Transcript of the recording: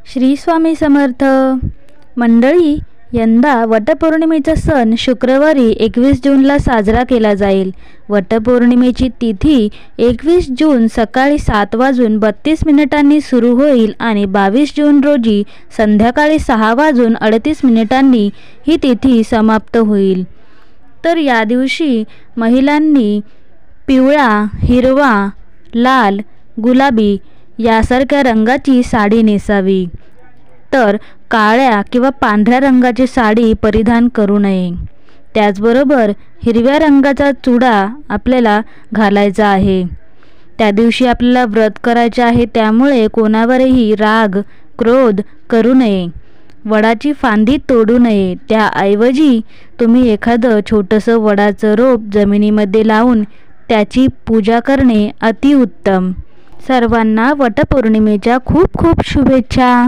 श्री स्वामी समर्थ मंडळी, यंदा वटपौर्णिमेचा सण शुक्रवारी 21 जूनला साजरा केला जाईल. वटपौर्णिमेची तिथी 21 जून सकाळी 7:32 सुरू होईल आणि 22 जून रोजी संध्याकाळी 6:38 ही तिथी समाप्त होईल. तर या दिवशी महिलांनी पिवळा, हिरवा, लाल, गुलाबी यासारख्या रंगाची साडी नेसावी, तर काळ्या किंवा पांढऱ्या रंगाची साडी परिधान करू नये. त्याचबरोबर हिरव्या रंगाचा चुडा आपल्याला घालायचा आहे. त्या दिवशी आपल्याला व्रत करायचे आहे, त्यामुळे कोणावरही राग, क्रोध करू नये. वडाची फांदी तोडू नये. त्याऐवजी तुम्ही एखादं छोटंसं वडाचं रोप जमिनीमध्ये लावून त्याची पूजा करणे अतिउत्तम. सर्वांना वटपौर्णिमेच्या खूप खूप शुभेच्छा.